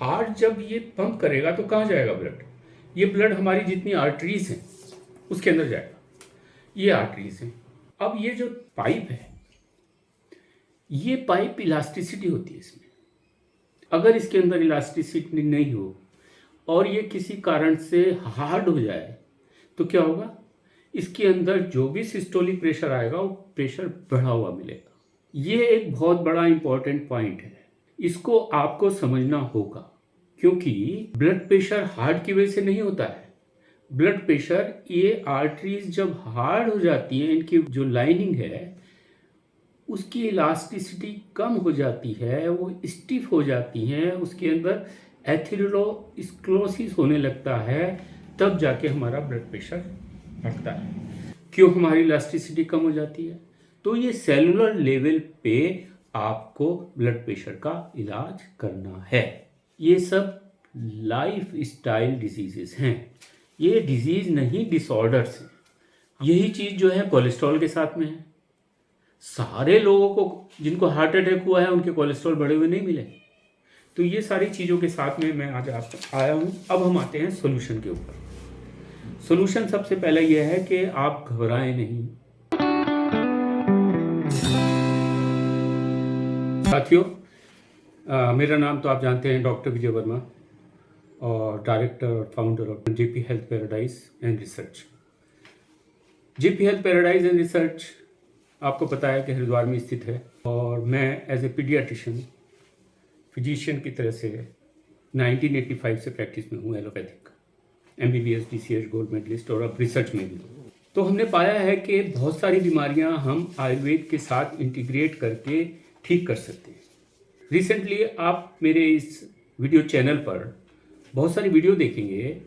Heart जब ये pump करेगा तो कहाँ जाएगा ब्लड? ये ब्लड हमारी जितनी आर्टरीज हैं उसके अंदर जाएगा। ये आर्टरीज हैं। अब ये जो पाइप है, ये पाइप इलास्टिसिटी होती है इसमें। अगर इसके अंदर इलास्टिसिटी नहीं हो और ये किसी कारण से हार्ड हो जाए तो क्या होगा? इसके अंदर जो भी सिस्टोलिक प्रेशर आएगा वो प्रेशर बढ़ा हुआ मिलेगा। ये एक बहुत बड़ा इंपॉर्टेंट पॉइंट है, इसको आपको समझना होगा, क्योंकि ब्लड प्रेशर हार्ट की वजह से नहीं होता है। ब्लड प्रेशर, ये आर्टरीज जब हार्ड हो जाती हैं, इनकी जो लाइनिंग है उसकी इलास्टिसिटी कम हो जाती है, वो स्टिफ हो जाती हैं, उसके अंदर एथेरोस्क्लेरोसिस होने लगता है, तब जाके हमारा ब्लड प्रेशर बढ़ता है। क्यों हमारी इलास्टिसिटी कम हो जाती है? तो ये सेलुलर लेवल पे आपको ब्लड प्रेशर का इलाज करना है। ये सब लाइफ स्टाइल डिजीजेस हैं, ये डिजीज नहीं डिसऑर्डर्स हैं। यही चीज़ जो है कोलेस्ट्रॉल के साथ में है। सारे लोगों को जिनको हार्ट अटैक हुआ है उनके कोलेस्ट्रॉल बढ़े हुए नहीं मिले। तो ये सारी चीज़ों के साथ में मैं आज आप आया हूँ। अब हम आते हैं सोल्यूशन के ऊपर। सोल्यूशन सबसे पहले यह है कि आप घबराएं नहीं। साथियों, मेरा नाम तो आप जानते हैं, डॉक्टर विजय वर्मा, और डायरेक्टर और founder of JP health paradise and research. JP health paradise and research आपको पता है कि हरिद्वार में स्थित है, और मैं एज ए पीडियाट्रिशियन फिजिशियन की तरह से 1985 से प्रैक्टिस में हूँ, allopathic MBBS DCH gold medalist, और अब रिसर्च में भी। तो हमने पाया है कि बहुत सारी बीमारियां हम आयुर्वेद के साथ इंटीग्रेट करके ठीक कर सकते हैं। रिसेंटली आप मेरे इस वीडियो चैनल पर बहुत सारी वीडियो देखेंगे,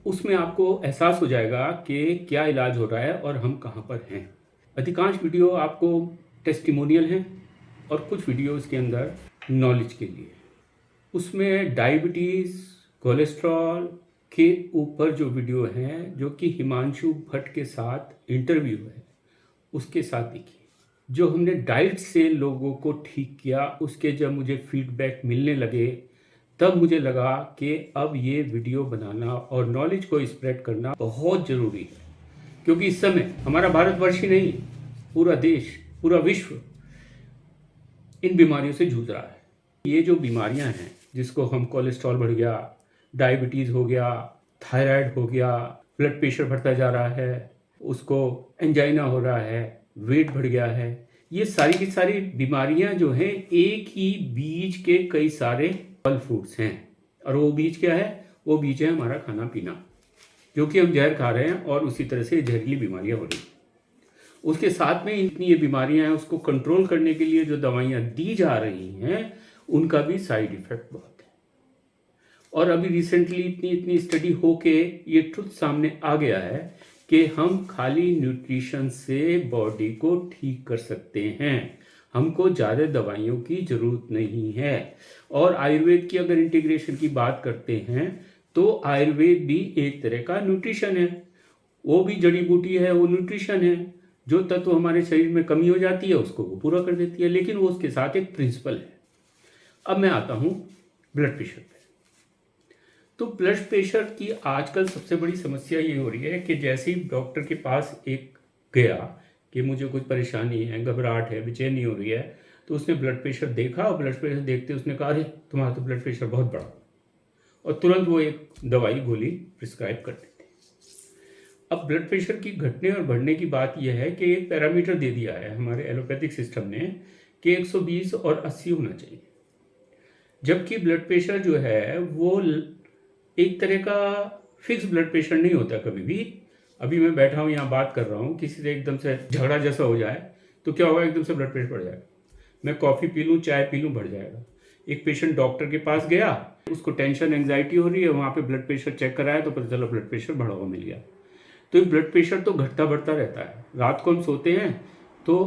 उसमें आपको एहसास हो जाएगा कि क्या इलाज हो रहा है और हम कहाँ पर हैं। अधिकांश वीडियो आपको टेस्टिमोनियल हैं और कुछ वीडियो इसके अंदर नॉलेज के लिए। उसमें डायबिटीज़, कोलेस्ट्रॉल के ऊपर जो वीडियो हैं, जो कि हिमांशु भट्ट के साथ इंटरव्यू है, उसके साथ देखिए। जो हमने डाइट से लोगों को ठीक किया, उसके जब मुझे फीडबैक मिलने लगे, तब मुझे लगा कि अब ये वीडियो बनाना और नॉलेज को स्प्रेड करना बहुत ज़रूरी है। क्योंकि इस समय हमारा भारतवर्ष ही नहीं, पूरा देश, पूरा विश्व इन बीमारियों से जूझ रहा है। ये जो बीमारियां हैं, जिसको हम कोलेस्ट्रॉल बढ़ गया, डायबिटीज़ हो गया, थायराइड हो गया, ब्लड प्रेशर बढ़ता जा रहा है, उसको एंजाइना हो रहा है, वेट बढ़ गया है, ये सारी की सारी बीमारियां जो हैं एक ही बीज के कई सारे फल फ्रूट्स हैं। और वो बीज क्या है? वो बीज है हमारा खाना पीना, जो कि हम जहर खा रहे हैं और उसी तरह से जहरीली बीमारियां हो रही हैं। उसके साथ में इतनी ये बीमारियां हैं, उसको कंट्रोल करने के लिए जो दवाइयां दी जा रही हैं, उनका भी साइड इफेक्ट बहुत है। और अभी रिसेंटली इतनी स्टडी होके ये ट्रुथ सामने आ गया है कि हम खाली न्यूट्रिशन से बॉडी को ठीक कर सकते हैं, हमको ज़्यादा दवाइयों की ज़रूरत नहीं है। और आयुर्वेद की अगर इंटीग्रेशन की बात करते हैं तो आयुर्वेद भी एक तरह का न्यूट्रिशन है, वो भी जड़ी बूटी है, वो न्यूट्रिशन है। जो तत्व हमारे शरीर में कमी हो जाती है उसको वो पूरा कर देती है, लेकिन वो उसके साथ एक प्रिंसिपल है। अब मैं आता हूँ ब्लड प्रेशर पे। तो ब्लड प्रेशर की आजकल सबसे बड़ी समस्या ये हो रही है कि जैसे ही डॉक्टर के पास एक गया कि मुझे कुछ परेशानी है, घबराहट है, बेचैनी हो रही है, तो उसने ब्लड प्रेशर देखा और ब्लड प्रेशर देखते उसने कहा, अरे तुम्हारा तो ब्लड प्रेशर बहुत बढ़ा, और तुरंत वो एक दवाई गोली प्रिस्क्राइब कर देते। अब ब्लड प्रेशर की घटने और बढ़ने की बात यह है कि एक पैरामीटर दे दिया है हमारे एलोपैथिक सिस्टम ने कि 120 और 80 होना चाहिए, जबकि ब्लड प्रेशर जो है वो एक तरह का फिक्स ब्लड प्रेशर नहीं होता कभी भी। अभी मैं बैठा हूँ यहाँ बात कर रहा हूँ, किसी से एकदम से झगड़ा जैसा हो जाए तो क्या होगा? एकदम से ब्लड प्रेशर बढ़ जाएगा। मैं कॉफ़ी पी लूँ, चाय पी लूँ, बढ़ जाएगा। एक पेशेंट डॉक्टर के पास गया, उसको टेंशन एंजाइटी हो रही है, वहाँ पे ब्लड प्रेशर चेक कराया तो पता चला ब्लड प्रेशर बढ़ा हुआ मिल गया। तो ये ब्लड प्रेशर तो घटता बढ़ता रहता है। रात को हम सोते हैं तो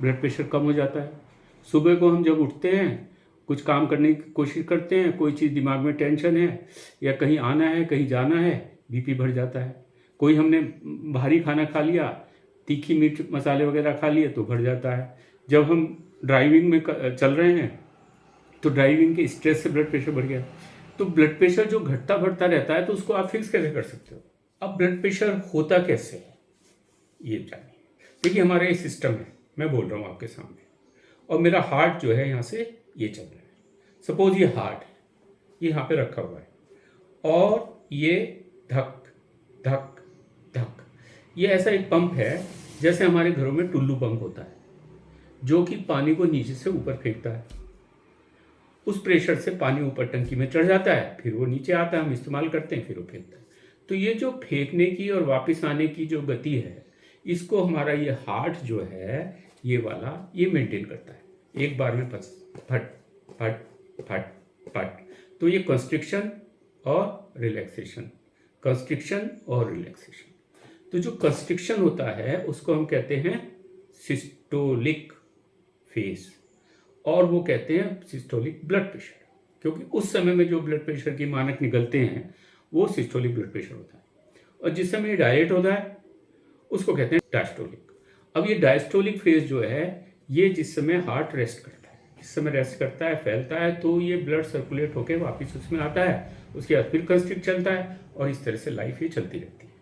ब्लड प्रेशर कम हो जाता है, सुबह को हम जब उठते हैं, कुछ काम करने की कोशिश करते हैं, कोई चीज़ दिमाग में टेंशन है या कहीं आना है, कहीं जाना है, बीपी बढ़ जाता है। कोई हमने भारी खाना खा लिया, तीखी मिर्च मसाले वगैरह खा लिए तो बढ़ जाता है। जब हम ड्राइविंग में चल रहे हैं तो ड्राइविंग के स्ट्रेस से ब्लड प्रेशर बढ़ गया। तो ब्लड प्रेशर जो घटता बढ़ता रहता है तो उसको आप फिक्स कैसे कर सकते हो? अब ब्लड प्रेशर होता कैसे है ये जानिए। देखिए हमारा ये सिस्टम है, मैं बोल रहा हूँ आपके सामने, और मेरा हार्ट जो है यहाँ से ये चल रहा है। सपोज ये हार्ट है, ये यहाँ पे रखा हुआ है, और ये धक धक धक, ये ऐसा एक पंप है जैसे हमारे घरों में टुल्लू पंप होता है जो कि पानी को नीचे से ऊपर फेंकता है। उस प्रेशर से पानी ऊपर टंकी में चढ़ जाता है, फिर वो नीचे आता है, हम इस्तेमाल करते हैं, फिर वो फेंकता है। तो ये जो फेंकने की और वापस आने की जो गति है, इसको हमारा ये हार्ट जो है ये वाला ये मेंटेन करता है। एक बार में फट फट फट फट। तो ये कंस्ट्रिक्शन और रिलैक्सेशन, कंस्ट्रिक्शन और रिलैक्सेशन। तो जो कंस्ट्रिक्शन होता है उसको हम कहते हैं सिस्टोलिक फेज, और वो कहते हैं सिस्टोलिक ब्लड प्रेशर, क्योंकि उस समय में जो ब्लड प्रेशर की मानक निकलते हैं वो सिस्टोलिक ब्लड प्रेशर होता है। और जिस समय डायरेक्ट होता है उसको कहते हैं डायस्टोलिक। अब ये डायस्टोलिक फेज जो है ये जिस समय हार्ट रेस्ट करता है, जिस समय रेस्ट करता है, फैलता है, तो ये ब्लड सर्कुलेट होकर वापस उसमें आता है, उसके बाद फिर कंस्ट्रिक्ट चलता है, और इस तरह से लाइफ ये चलती रहती है।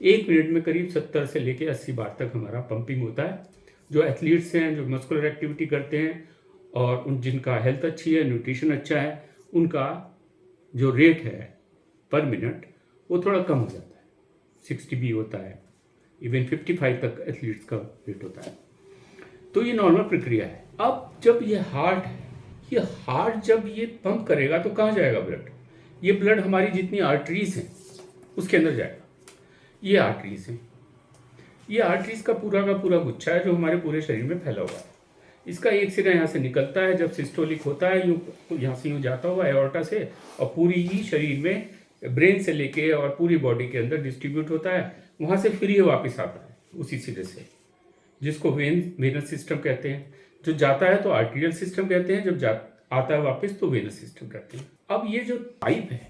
1 मिनट में करीब 70 से लेकर 80 बार तक हमारा पंपिंग होता है। जो एथलीट्स हैं, जो मस्कुलर एक्टिविटी करते हैं, और उन जिनका हेल्थ अच्छी है, न्यूट्रिशन अच्छा है, उनका जो रेट है पर मिनट वो थोड़ा कम हो जाता है। 60 भी होता है, इवन 55 तक एथलीट्स का रेट होता है। तो ये नॉर्मल प्रक्रिया है। अब जब ये हार्ट है, ये हार्ट जब ये पंप करेगा तो कहाँ जाएगा ब्लड? ये ब्लड हमारी जितनी आर्टरीज हैं उसके अंदर जाएगा। ये आर्टरीज हैं, ये आर्टरीज का पूरा गुच्छा है जो हमारे पूरे शरीर में फैला हुआ है। इसका एक सिरा यहाँ से निकलता है जब सिस्टोलिक होता है, यूँ यहाँ से यूँ जाता हुआ एओर्टा से, और पूरी ही शरीर में ब्रेन से लेके और पूरी बॉडी के अंदर डिस्ट्रीब्यूट होता है। वहाँ से फिर ये वापस आता है उसी सिरे से, जिसको वेनस सिस्टम कहते हैं। जो जाता है तो आर्टीरियल सिस्टम कहते हैं, जब आता है वापस तो वेनस सिस्टम कहते हैं। अब ये जो पाइप है,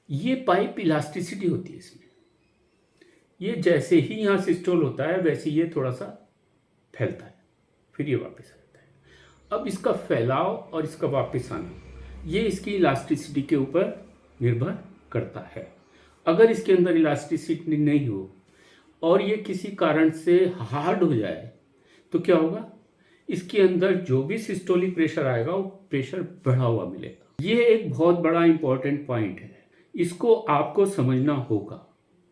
ये पाइप इलास्टिसिटी होती है इसमें। ये जैसे ही यहाँ सिस्टोल होता है वैसे ये थोड़ा सा फैलता है, फिर ये वापस आ जाता है। अब इसका फैलाव और इसका वापस आना ये इसकी इलास्टिसिटी के ऊपर निर्भर करता है। अगर इसके अंदर इलास्टिसिटी नहीं हो और ये किसी कारण से हार्ड हो जाए तो क्या होगा? इसके अंदर जो भी सिस्टोलिक प्रेशर आएगा वो प्रेशर बढ़ा हुआ मिलेगा। ये एक बहुत बड़ा इंपॉर्टेंट पॉइंट है, इसको आपको समझना होगा,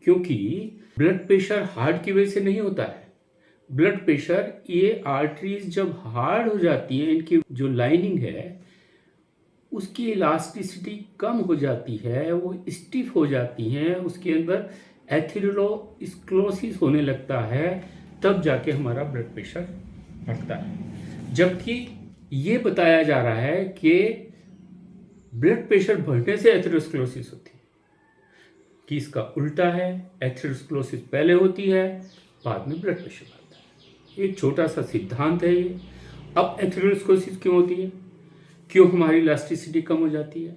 क्योंकि ब्लड प्रेशर हार्ट की वजह से नहीं होता है। ब्लड प्रेशर, ये आर्टरीज जब हार्ड हो जाती हैं, इनकी जो लाइनिंग है उसकी इलास्टिसिटी कम हो जाती है, वो स्टिफ हो जाती हैं, उसके अंदर एथेरोस्क्लेरोसिस होने लगता है, तब जाके हमारा ब्लड प्रेशर बढ़ता है। जबकि ये बताया जा रहा है कि ब्लड प्रेशर बढ़ने से एथेरोस्क्लेरोसिस होती है, कि इसका उल्टा है, एथेरोस्क्लेरोसिस पहले होती है, बाद में ब्लड प्रेशर बढ़ता है। एक छोटा सा सिद्धांत है ये। अब एथेरोस्क्लेरोसिस क्यों होती है? क्यों हमारी इलास्टिसिटी कम हो जाती है?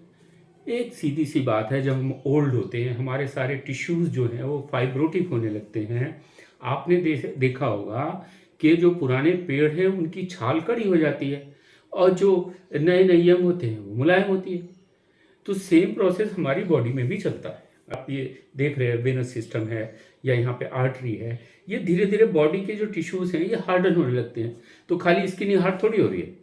एक सीधी सी बात है, जब हम ओल्ड होते हैं हमारे सारे टिश्यूज़ जो हैं वो फाइब्रोटिक होने लगते हैं। आपने देखा होगा कि जो पुराने पेड़ हैं उनकी छाल कड़ी हो जाती है और जो नए नए यंग होते हैं वो मुलायम होती है। तो सेम प्रोसेस हमारी बॉडी में भी चलता है। आप ये देख रहे हैं, वेनस सिस्टम है या यहाँ पे आर्टरी है, ये धीरे धीरे बॉडी के जो टिश्यूज़ हैं ये हार्डन होने लगते हैं। तो खाली स्किन ही हार्ड थोड़ी हो रही है,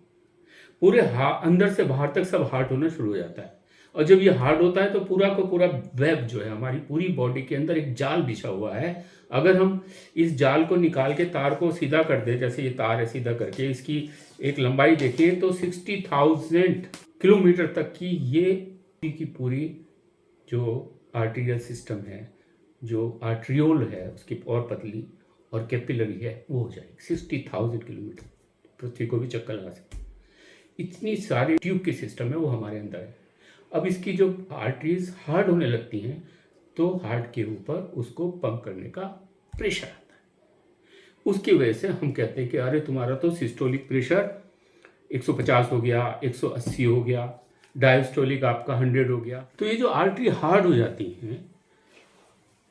पूरे अंदर से बाहर तक सब हार्ड होना शुरू हो जाता है। और जब ये हार्ड होता है तो पूरा का पूरा वेब जो है, हमारी पूरी बॉडी के अंदर एक जाल बिछा हुआ है। अगर हम इस जाल को निकाल के तार को सीधा कर दें, जैसे ये तार है, सीधा करके इसकी एक लंबाई देखें तो 60,000 किलोमीटर तक की ये की पूरी जो आर्टीरियल सिस्टम है, जो आर्ट्रियोल है उसकी और पतली और कैपिलरी है, वो हो जाएगी 60,000 किलोमीटर। पृथ्वी को भी चक्कर लगा सकते, इतनी सारी ट्यूब की सिस्टम है वो हमारे अंदर है। अब इसकी जो आर्टरीज हार्ड होने लगती हैं तो हार्ट के ऊपर उसको पंप करने का प्रेशर आता है। उसकी वजह से हम कहते हैं कि अरे तुम्हारा तो सिस्टोलिक प्रेशर 150 हो गया, 180 हो गया, डायस्टोलिक आपका 100 हो गया। तो ये जो आर्टरी हार्ड हो जाती हैं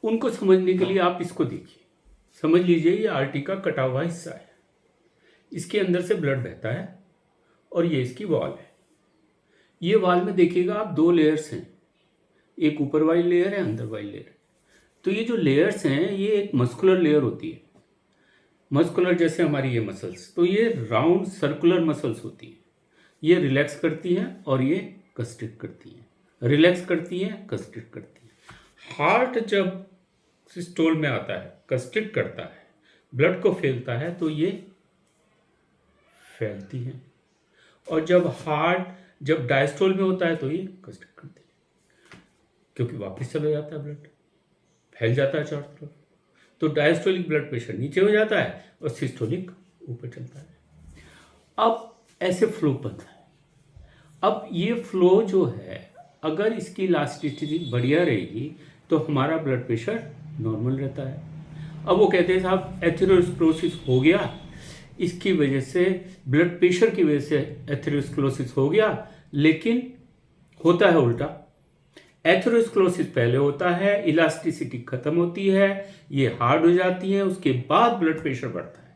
उनको समझने के लिए आप इसको देखिए। समझ लीजिए ये आर्टरी का कटा हुआ हिस्सा है, इसके अंदर से ब्लड बहता है और ये इसकी वॉल है। ये वाल में देखिएगा आप दो लेयर्स हैं, एक ऊपर वाली लेयर है, अंदर वाली लेयर। तो ये जो लेयर्स हैं ये एक मस्कुलर लेयर होती है, मस्कुलर जैसे हमारी ये मसल्स, तो ये राउंड सर्कुलर मसल्स होती हैं। ये रिलैक्स करती हैं और ये कंस्ट्रिक्ट करती हैं, रिलैक्स करती हैं, कंस्ट्रिक्ट करती हैं। हार्ट जब सिस्टोल में आता है, कंस्ट्रिक्ट करता है, ब्लड को फैलता है, तो ये फैलती हैं। और जब डायस्टोल में होता है तो ये कंस्ट्रिक्ट करती है, क्योंकि वापस चला जाता है, ब्लड फैल जाता है चारों तरफ। तो डायस्टोलिक ब्लड प्रेशर नीचे हो जाता है और सिस्टोलिक ऊपर चलता है। अब ऐसे फ्लो बनता है। अब ये फ्लो जो है, अगर इसकी इलास्टिसिटी बढ़िया रहेगी तो हमारा ब्लड प्रेशर नॉर्मल रहता है। अब वो कहते हैं साहब एथेरोस्क्लेरोसिस हो गया, इसकी वजह से ब्लड प्रेशर की वजह से एथेरोस्क्लेरोसिस हो गया, लेकिन होता है उल्टा। एथेरोस्क्लेरोसिस पहले होता है, इलास्टिसिटी खत्म होती है, ये हार्ड हो जाती है, उसके बाद ब्लड प्रेशर बढ़ता है।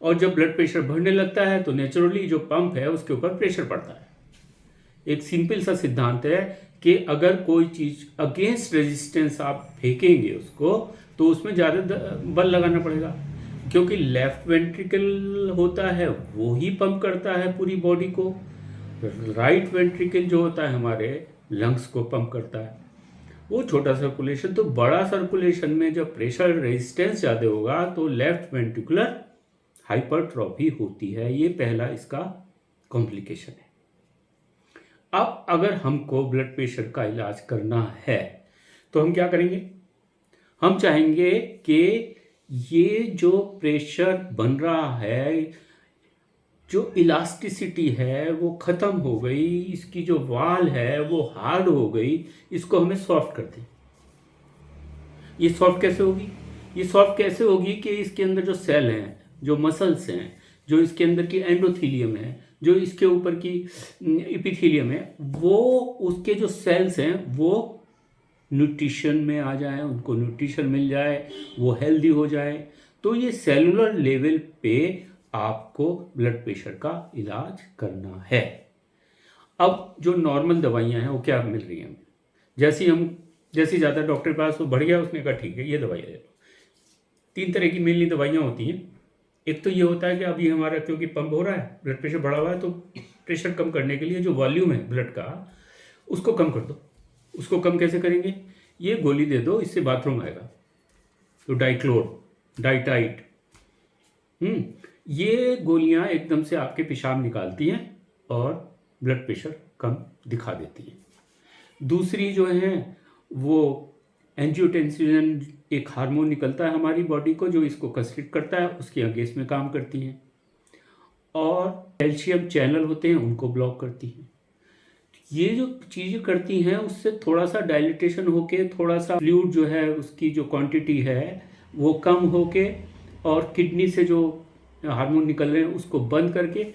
और जब ब्लड प्रेशर बढ़ने लगता है तो नेचुरली जो पंप है उसके ऊपर प्रेशर पड़ता है। एक सिंपल सा सिद्धांत है कि अगर कोई चीज अगेंस्ट रेजिस्टेंस आप फेंकेंगे उसको, तो उसमें ज़्यादा बल लगाना पड़ेगा, क्योंकि लेफ्ट वेंट्रिकल होता है वो ही पंप करता है पूरी बॉडी को, राइट वेंट्रिकल जो होता है हमारे लंग्स को पंप करता है। वो छोटा सर्कुलेशन, तो बड़ा सर्कुलेशन में जब प्रेशर रेजिस्टेंस ज़्यादा होगा तो लेफ्ट वेंट्रिकुलर हाइपरट्रॉफी होती है। ये पहला इसका कॉम्प्लिकेशन है। अब अगर हमको ब्लड प्रेशर का इलाज करना है तो हम क्या करेंगे? हम चाहेंगे कि ये जो प्रेशर बन रहा है, जो इलास्टिसिटी है वो ख़त्म हो गई, इसकी जो वाल है वो हार्ड हो गई, इसको हमें सॉफ्ट कर दें। ये सॉफ्ट कैसे होगी? ये सॉफ्ट कैसे होगी कि इसके अंदर जो सेल हैं, जो मसल्स हैं, जो इसके अंदर की एंडोथीलियम है, जो इसके ऊपर की एपिथीलियम है, वो उसके जो सेल्स हैं वो न्यूट्रिशन में आ जाए, उनको न्यूट्रिशन मिल जाए, वो हेल्दी हो जाए। तो ये सेलुलर लेवल पे आपको ब्लड प्रेशर का इलाज करना है। अब जो नॉर्मल दवाइयाँ हैं वो क्या मिल रही हैं? जैसे ज़्यादा डॉक्टर के पास वो बढ़ गया, उसने कहा ठीक है ये दवाई ले लो। 3 तरह की मेनली दवाइयाँ होती हैं। एक तो ये होता है कि अभी हमारा क्योंकि पंप हो रहा है, ब्लड प्रेशर बढ़ा हुआ है, तो प्रेशर कम करने के लिए जो वॉल्यूम है ब्लड का उसको कम कर दो। उसको कम कैसे करेंगे? ये गोली दे दो, इससे बाथरूम आएगा, तो डाइक्लोर, डाइटाइट। ये गोलियां एकदम से आपके पेशाब निकालती हैं और ब्लड प्रेशर कम दिखा देती हैं। दूसरी जो है वो एंजियोटेंसिन, एक हार्मोन निकलता है हमारी बॉडी को जो इसको कंस्ट्रिक्ट करता है, उसके अगेंस्ट में काम करती हैं। और कैल्शियम चैनल होते हैं उनको ब्लॉक करती हैं। ये जो चीज़ें करती हैं उससे थोड़ा सा डायलिटेशन होके, थोड़ा सा फ्लूइड जो है उसकी जो क्वांटिटी है वो कम होके, और किडनी से जो हार्मोन निकल रहे हैं उसको बंद करके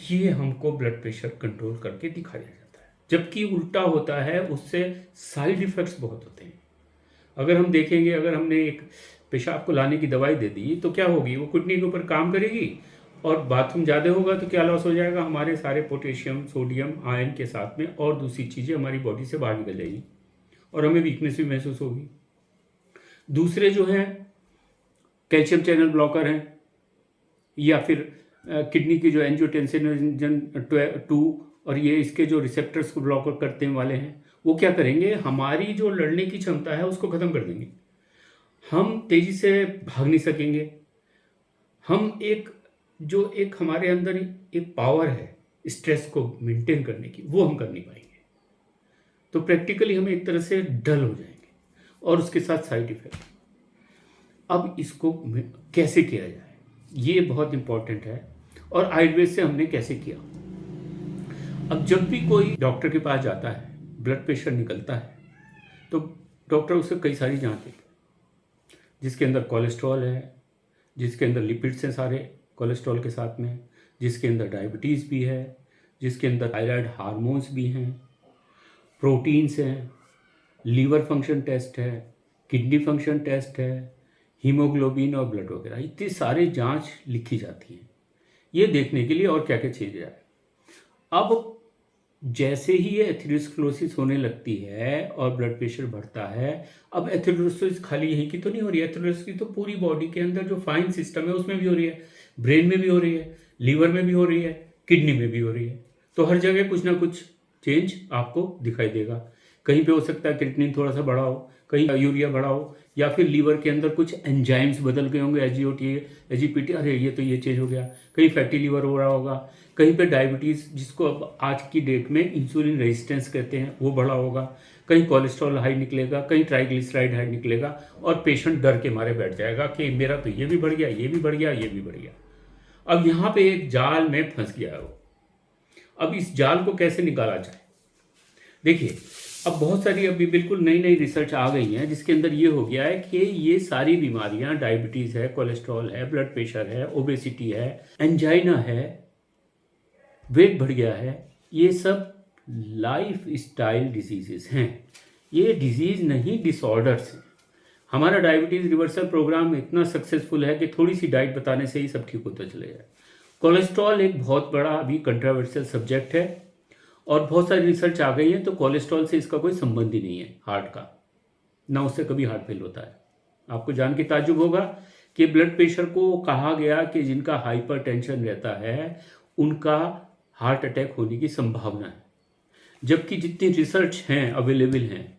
ये हमको ब्लड प्रेशर कंट्रोल करके दिखाया जाता है। जबकि उल्टा होता है, उससे साइड इफ़ेक्ट्स बहुत होते हैं। अगर हम देखेंगे, अगर हमने एक पेशाब को लाने की दवाई दे दी तो क्या होगी? वो किडनी के ऊपर काम करेगी और बाथरूम ज़्यादा होगा तो क्या लॉस हो जाएगा? हमारे सारे पोटेशियम, सोडियम, आयरन के साथ में और दूसरी चीज़ें हमारी बॉडी से बाहर निकल जाएगी और हमें वीकनेस भी महसूस होगी। दूसरे जो हैं कैल्शियम चैनल ब्लॉकर हैं, या फिर किडनी की जो एंजियोटेंसिन 2 और ये इसके जो रिसेप्टर्स को ब्लॉक करते हैं वाले हैं, वो क्या करेंगे? हमारी जो लड़ने की क्षमता है उसको ख़त्म कर देंगे। हम तेज़ी से भाग नहीं सकेंगे। हम एक हमारे अंदर एक पावर है स्ट्रेस को मेंटेन करने की, वो हम कर नहीं पाएंगे। तो प्रैक्टिकली हम एक तरह से डल हो जाएंगे और उसके साथ साइड इफेक्ट। अब इसको कैसे किया जाए, ये बहुत इम्पोर्टेंट है। और आयुर्वेद से हमने कैसे किया? अब जब भी कोई डॉक्टर के पास जाता है, ब्लड प्रेशर निकलता है, तो डॉक्टर उसे कई सारी जांच देते हैं, जिसके अंदर कोलेस्ट्रॉल है, जिसके अंदर लिपिड्स हैं सारे कोलेस्ट्रॉल के साथ में, जिसके अंदर डायबिटीज़ भी है, जिसके अंदर थायराइड हार्मोन्स भी हैं, प्रोटीन्स हैं, लीवर फंक्शन टेस्ट है, किडनी फंक्शन टेस्ट है, हीमोग्लोबिन और ब्लड वगैरह, इतनी सारी जांच लिखी जाती हैं ये देखने के लिए और क्या क्या चीज़ें है। अब जैसे ही ये एथेरोस्क्लेरोसिस होने लगती है और ब्लड प्रेशर बढ़ता है, अब एथेरोस्क्लेरोसिस खाली यहीं की तो नहीं हो रही है, एथेरोस्क्लेरोसिस तो पूरी बॉडी के अंदर जो फाइन सिस्टम है उसमें भी हो रही है, ब्रेन में भी हो रही है, लीवर में भी हो रही है, किडनी में भी हो रही है। तो हर जगह कुछ ना कुछ चेंज आपको दिखाई देगा। कहीं पे हो सकता है क्रिएटिनिन थोड़ा सा बढ़ा हो, कहीं यूरिया बढ़ा हो, या फिर लीवर के अंदर कुछ एंजाइम्स बदल गए होंगे, एसजीओटी, एजीपीटी, अरे ये तो ये चेंज हो गया। कहीं फैटी लीवर हो रहा होगा, कहीं पे डायबिटीज़, जिसको अब आज की डेट में इंसुलिन रेजिस्टेंस कहते हैं, वो बढ़ा होगा। कहीं कोलेस्ट्रॉल हाई निकलेगा, कहीं ट्राइग्लिसराइड हाई निकलेगा, और पेशेंट डर के मारे बैठ जाएगा कि मेरा तो ये भी बढ़ गया, ये भी बढ़ गया, ये भी बढ़ गया। अब यहाँ पे एक जाल में फंस गया है वो। अब इस जाल को कैसे निकाला जाए? देखिए, अब बहुत सारी अभी बिल्कुल नई नई रिसर्च आ गई हैं जिसके अंदर ये हो गया है कि ये सारी बीमारियां, डायबिटीज़ है, कोलेस्ट्रॉल है, ब्लड प्रेशर है, ओबेसिटी है, एंजाइना है, वेट बढ़ गया है, ये सब लाइफ स्टाइल डिजीजेस हैं। ये डिजीज़ नहीं, डिसऑर्डर्स हैं। हमारा डायबिटीज़ रिवर्सल प्रोग्राम इतना सक्सेसफुल है कि थोड़ी सी डाइट बताने से ही सब ठीक होता चलेगा। कोलेस्ट्रॉल एक बहुत बड़ा अभी कंट्रोवर्शियल सब्जेक्ट है, और बहुत सारी रिसर्च आ गई है, तो कोलेस्ट्रॉल से इसका कोई संबंध ही नहीं है हार्ट का, ना उससे कभी हार्ट फेल होता है। आपको जान के ताज्जुब होगा कि ब्लड प्रेशर को कहा गया कि जिनका हाइपरटेंशन रहता है उनका हार्ट अटैक होने की संभावना है, जबकि जितनी रिसर्च हैं अवेलेबल हैं,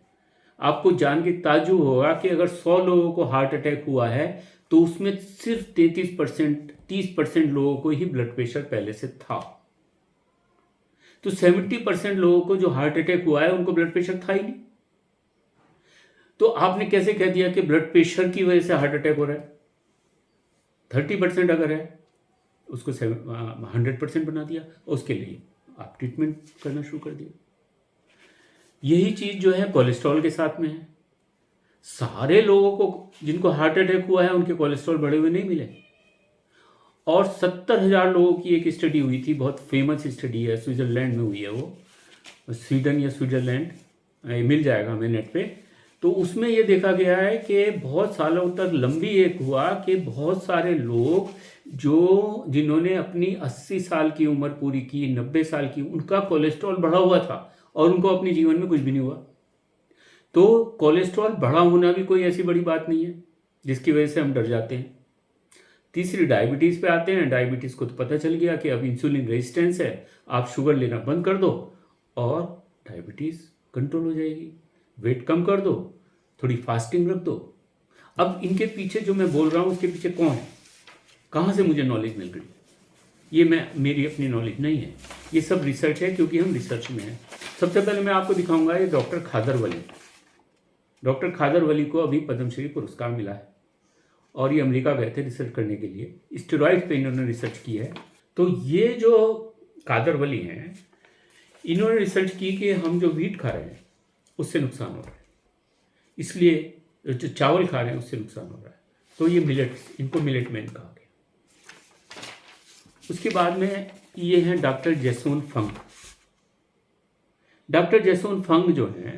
आपको जान के ताज्जुब होगा कि अगर 100 लोगों को हार्ट अटैक हुआ है तो उसमें सिर्फ 33%, 30% लोगों को ही ब्लड प्रेशर पहले से था। तो 70% लोगों को जो हार्ट अटैक हुआ है उनको ब्लड प्रेशर था ही नहीं। तो आपने कैसे कह दिया कि ब्लड प्रेशर की वजह से हार्ट अटैक हो रहा है? 30% अगर है उसको 100% बना दिया, उसके लिए आप ट्रीटमेंट करना शुरू कर दिया। यही चीज़ जो है कोलेस्ट्रॉल के साथ में है। सारे लोगों को जिनको हार्ट अटैक हुआ है उनके कोलेस्ट्रॉल बढ़े हुए नहीं मिले, और 70,000 लोगों की एक स्टडी हुई थी, बहुत फेमस स्टडी है, स्विट्ज़रलैंड में हुई है वो, स्वीडन या स्विट्ज़रलैंड, मिल जाएगा हमें नेट पे। तो उसमें ये देखा गया है कि बहुत सालों तक लंबी एक हुआ कि बहुत सारे लोग जिन्होंने अपनी 80 साल की उम्र पूरी की, 90 साल की, उनका कोलेस्ट्रॉल बढ़ा हुआ था और उनको अपने जीवन में कुछ भी नहीं हुआ। तो कोलेस्ट्रॉल बढ़ा होना भी कोई ऐसी बड़ी बात नहीं है जिसकी वजह से हम डर जाते हैं। तीसरी डायबिटीज़ पे आते हैं। डायबिटीज़ को तो पता चल गया कि अब इंसुलिन रेजिस्टेंस है, आप शुगर लेना बंद कर दो और डायबिटीज़ कंट्रोल हो जाएगी। वेट कम कर दो, थोड़ी फास्टिंग रख दो। अब इनके पीछे जो मैं बोल रहा हूँ उसके पीछे कौन है, कहाँ से मुझे नॉलेज मिल गई? ये मेरी अपनी नॉलेज नहीं है, ये सब रिसर्च है, क्योंकि हम रिसर्च में हैं। सबसे पहले मैं आपको दिखाऊंगा ये डॉक्टर खादर वली। डॉक्टर खादर वली को अभी पद्मश्री पुरस्कार मिला है, और ये अमेरिका गए थे रिसर्च करने के लिए। स्टेरॉइड पे इन्होंने रिसर्च की है। तो ये जो खादर वली हैं, इन्होंने रिसर्च की कि हम जो व्हीट खा रहे हैं उससे नुकसान हो रहा है, इसलिए जो चावल खा रहे हैं उससे नुकसान हो रहा है। तो ये मिलेट्स, इनको मिलेट मैन कहा गया। उसके बाद में ये हैं डॉक्टर जैसोन फंग। डॉक्टर जैसोन फंग जो हैं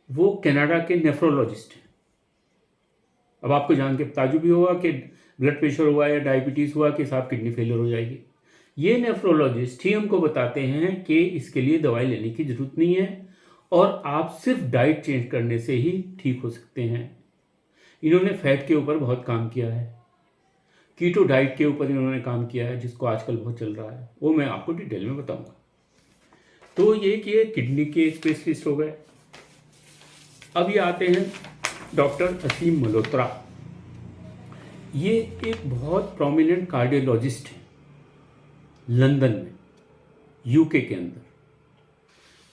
वो कनाडा के नेफ्रोलॉजिस्ट हैं। अब आपको जान के ताज्जुब भी होगा कि ब्लड प्रेशर हुआ या डायबिटीज़ हुआ कि साहब किडनी फेलियर हो जाएगी। ये नेफ्रोलॉजिस्ट ही हमको बताते हैं कि इसके लिए दवाई लेने की ज़रूरत नहीं है, और आप सिर्फ डाइट चेंज करने से ही ठीक हो सकते हैं। इन्होंने फैट के ऊपर बहुत काम किया है, कीटो डाइट के ऊपर इन्होंने काम किया है, जिसको आजकल बहुत चल रहा है, वो मैं आपको डिटेल में बताऊंगा। तो ये कि किडनी के स्पेशलिस्ट हो गए। अब ये आते हैं डॉक्टर असीम मल्होत्रा। ये एक बहुत प्रोमिनेंट कार्डियोलॉजिस्ट है लंदन में, यूके के अंदर,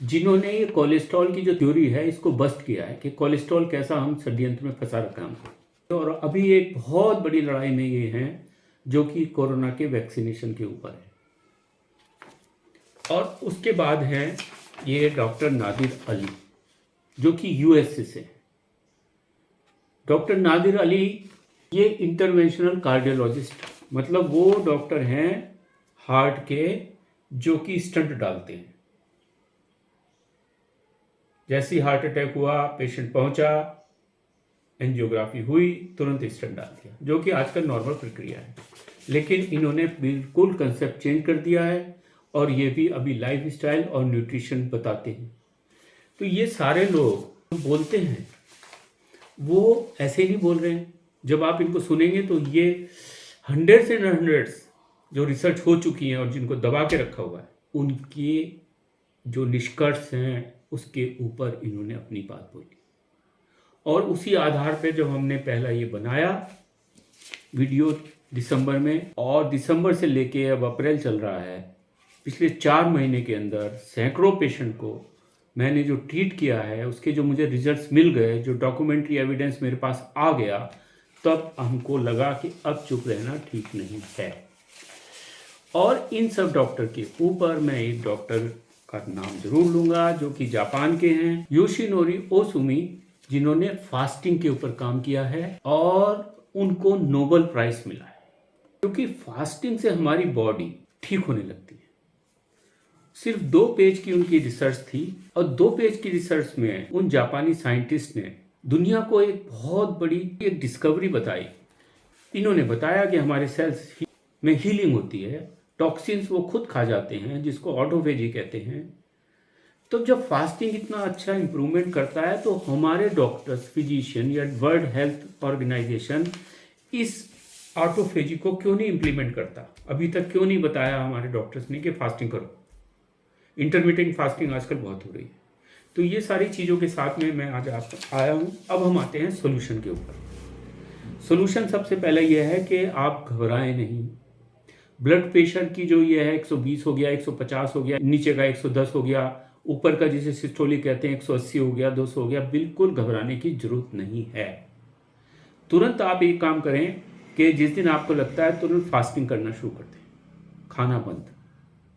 जिन्होंने ये कोलेस्ट्रॉल की जो थ्योरी है इसको बस्ट किया है कि कोलेस्ट्रॉल कैसा हम षड्यंत्र में फंसा रखा है हमको। और अभी एक बहुत बड़ी लड़ाई में ये हैं जो कि कोरोना के वैक्सीनेशन के ऊपर है। और उसके बाद है ये डॉक्टर नादिर अली, जो कि यूएसए से है। डॉक्टर नादिर अली ये इंटरवेंशनल कार्डियोलॉजिस्ट, मतलब वो डॉक्टर हैं हार्ट के जो कि स्टंट डालते हैं। जैसे ही हार्ट अटैक हुआ, पेशेंट पहुंचा, एंजियोग्राफी हुई, तुरंत स्टंट डाल दिया, जो कि आजकल नॉर्मल प्रक्रिया है। लेकिन इन्होंने बिल्कुल कंसेप्ट चेंज कर दिया है और ये भी अभी लाइफ स्टाइल और न्यूट्रिशन बताते हैं। तो ये सारे लोग जो बोलते हैं वो ऐसे नहीं बोल रहे हैं। जब आप इनको सुनेंगे तो ये हंड्रेड्स एंड हंड्रेड्स जो रिसर्च हो चुकी हैं और जिनको दबा के रखा हुआ है, उनके जो निष्कर्ष हैं उसके ऊपर इन्होंने अपनी बात बोली। और उसी आधार पे जब हमने पहला ये बनाया वीडियो दिसंबर में, और दिसंबर से लेके अब अप्रैल चल रहा है, पिछले 4 महीने के अंदर सैकड़ों पेशेंट को मैंने जो ट्रीट किया है, उसके जो मुझे रिजल्ट्स मिल गए, जो डॉक्यूमेंट्री एविडेंस मेरे पास आ गया, तब हमको लगा कि अब चुप रहना ठीक नहीं है। और इन सब डॉक्टर के ऊपर मैं एक डॉक्टर का नाम जरूर लूँगा जो कि जापान के हैं, योशिनोरी ओसुमी, जिन्होंने फास्टिंग के ऊपर काम किया है और उनको नोबेल प्राइज मिला है। क्योंकि फास्टिंग से हमारी बॉडी ठीक होने लगती है। सिर्फ 2 पेज की उनकी रिसर्च थी और 2 पेज की रिसर्च में उन जापानी साइंटिस्ट ने दुनिया को एक बहुत बड़ी एक डिस्कवरी बताई। इन्होंने बताया कि हमारे सेल्स में हीलिंग होती है, टॉक्सिन्स वो खुद खा जाते हैं, जिसको ऑटोफेजी कहते हैं। तो जब फास्टिंग इतना अच्छा इंप्रूवमेंट करता है तो हमारे डॉक्टर्स, फिजिशियन या वर्ल्ड हेल्थ ऑर्गेनाइजेशन इस ऑटोफेजी को क्यों नहीं इम्प्लीमेंट करता? अभी तक क्यों नहीं बताया हमारे डॉक्टर्स ने कि फास्टिंग करो? इंटरमिटेंट फास्टिंग आजकल बहुत हो रही है। तो ये सारी चीज़ों के साथ में मैं आज आप आया हूँ। अब हम आते हैं सोल्यूशन के ऊपर। सोल्यूशन सबसे पहले यह है कि आप घबराएं नहीं। ब्लड प्रेशर की जो ये है 120 हो गया, 150 हो गया, नीचे का 110 हो गया, ऊपर का जिसे सिस्टोलिक कहते हैं 180 हो गया, 200 हो गया, बिल्कुल घबराने की जरूरत नहीं है। तुरंत आप एक काम करें कि जिस दिन आपको लगता है तुरंत फास्टिंग करना शुरू कर दें। खाना बंद,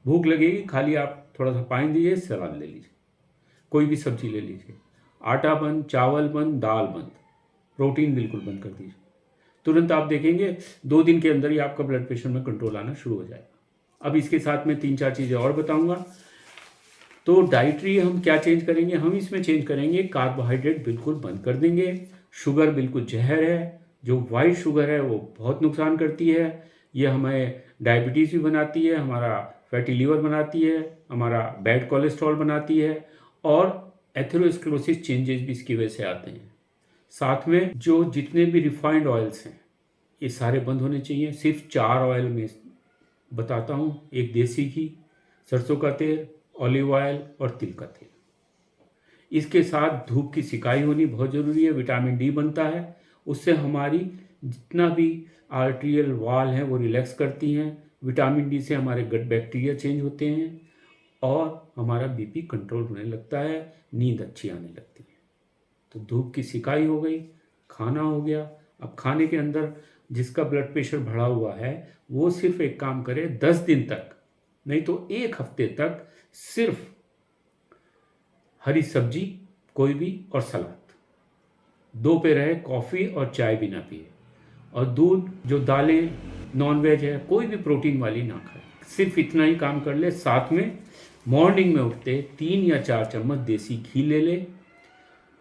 भूख लगेगी खाली आप थोड़ा सा पानी लीजिए, सलाद ले लीजिए, कोई भी सब्जी ले लीजिए, आटा बंद, चावल बंद, दाल बंद, प्रोटीन बिल्कुल बंद कर दीजिए। तुरंत आप देखेंगे 2 दिन के अंदर ही आपका ब्लड प्रेशर में कंट्रोल आना शुरू हो जाएगा। अब इसके साथ में 3-4 चीज़ें और बताऊंगा। तो डाइटरी हम क्या चेंज करेंगे? हम इसमें चेंज करेंगे, कार्बोहाइड्रेट बिल्कुल बंद कर देंगे, शुगर बिल्कुल जहर है, जो वाइट शुगर है वो बहुत नुकसान करती है, ये हमें डायबिटीज़ भी बनाती है, हमारा फैटी लीवर बनाती है, हमारा बैड कोलेस्ट्रॉल बनाती है, और एथेरोस्क्लेरोसिस चेंजेस भी इसकी वजह से आते हैं। साथ में जो जितने भी रिफाइंड ऑयल्स हैं ये सारे बंद होने चाहिए। सिर्फ 4 ऑयल में बताता हूँ, एक देसी घी, सरसों का तेल, ऑलिव ऑयल और तिल का तेल। इसके साथ धूप की सिकाई होनी बहुत ज़रूरी है। विटामिन डी बनता है, उससे हमारी जितना भी आर्टेरियल वॉल है वो रिलैक्स करती हैं। विटामिन डी से हमारे गट बैक्टीरिया चेंज होते हैं और हमारा बीपी कंट्रोल होने लगता है, नींद अच्छी आने लगती है। तो धूप की सिकाई हो गई, खाना हो गया। अब खाने के अंदर जिसका ब्लड प्रेशर बढ़ा हुआ है वो सिर्फ एक काम करे, 10 दिन तक नहीं तो 1 हफ्ते तक सिर्फ हरी सब्जी कोई भी और सलाद, दोपहर कॉफ़ी और चाय भी ना पिए, और दूध, जो दालें, नॉन वेज है, कोई भी प्रोटीन वाली ना खाए। सिर्फ इतना ही काम कर ले। साथ में मॉर्निंग में उठते 3 या 4 चम्मच देसी घी ले ले।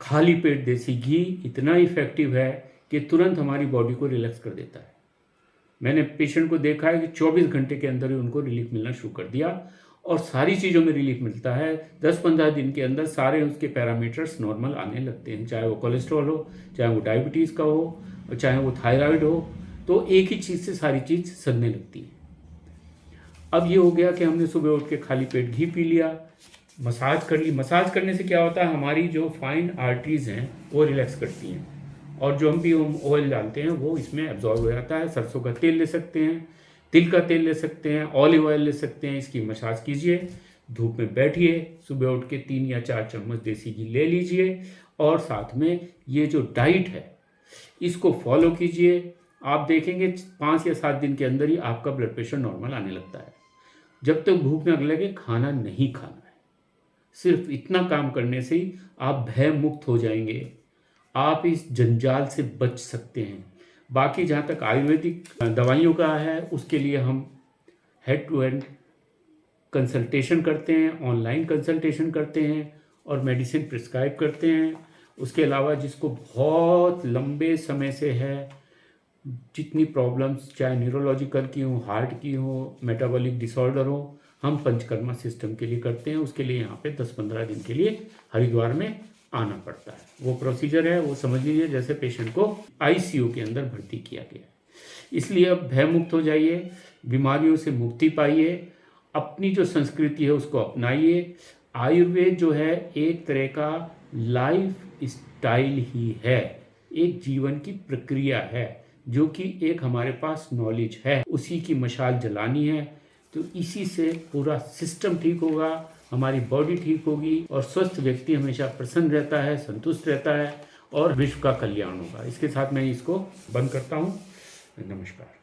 खाली पेट देसी घी इतना इफेक्टिव है कि तुरंत हमारी बॉडी को रिलैक्स कर देता है। मैंने पेशेंट को देखा है कि 24 घंटे के अंदर ही उनको रिलीफ मिलना शुरू कर दिया, और सारी चीज़ों में रिलीफ मिलता है। 10-15 दिन के अंदर सारे उसके पैरामीटर्स नॉर्मल आने लगते हैं, चाहे वो कोलेस्ट्रॉल हो, चाहे वो डायबिटीज़ का हो, और चाहे वो थायराइड हो। तो एक ही चीज़ से सारी चीज़ सदने लगती है। अब ये हो गया कि हमने सुबह उठ के खाली पेट घी पी लिया, मसाज कर ली। मसाज करने से क्या होता है, हमारी जो फाइन आर्टरीज हैं वो रिलैक्स करती हैं, और जो हम भी ऑयल डालते हैं वो इसमें एब्जॉर्ब हो जाता है। सरसों का तेल ले सकते हैं, तिल का तेल ले सकते हैं, ऑलिव ऑयल ले सकते हैं। इसकी मसाज कीजिए, धूप में बैठिए, सुबह उठ के 3 या 4 चम्मच देसी घी ले लीजिए, और साथ में ये जो डाइट है इसको फॉलो कीजिए। आप देखेंगे 5 या 7 दिन के अंदर ही आपका ब्लड प्रेशर नॉर्मल आने लगता है। जब तक भूख न लगे खाना नहीं खाना है। सिर्फ इतना काम करने से ही आप भय मुक्त हो जाएंगे, आप इस जंजाल से बच सकते हैं। बाकी जहाँ तक आयुर्वेदिक दवाइयों का है उसके लिए हम हेड टू हेड कंसल्टेशन करते हैं, ऑनलाइन कंसल्टेशन करते हैं और मेडिसिन प्रिस्क्राइब करते हैं। उसके अलावा जिसको बहुत लंबे समय से है, जितनी प्रॉब्लम्स चाहे न्यूरोलॉजिकल की हो, हार्ट की हो, मेटाबॉलिक डिसऑर्डर हो, हम पंचकर्मा सिस्टम के लिए करते हैं। उसके लिए यहाँ पे 10-15 दिन के लिए हरिद्वार में आना पड़ता है। वो प्रोसीजर है, वो समझ लीजिए जैसे पेशेंट को आईसीयू के अंदर भर्ती किया गया है। इसलिए अब भयमुक्त हो जाइए, बीमारियों से मुक्ति पाइए, अपनी जो संस्कृति है उसको अपनाइए। आयुर्वेद जो है एक तरह का लाइफ स्टाइल ही है, एक जीवन की प्रक्रिया है, जो कि एक हमारे पास नॉलेज है, उसी की मशाल जलानी है। तो इसी से पूरा सिस्टम ठीक होगा, हमारी बॉडी ठीक होगी और स्वस्थ व्यक्ति हमेशा प्रसन्न रहता है, संतुष्ट रहता है और विश्व का कल्याण होगा। इसके साथ मैं इसको बंद करता हूँ। नमस्कार।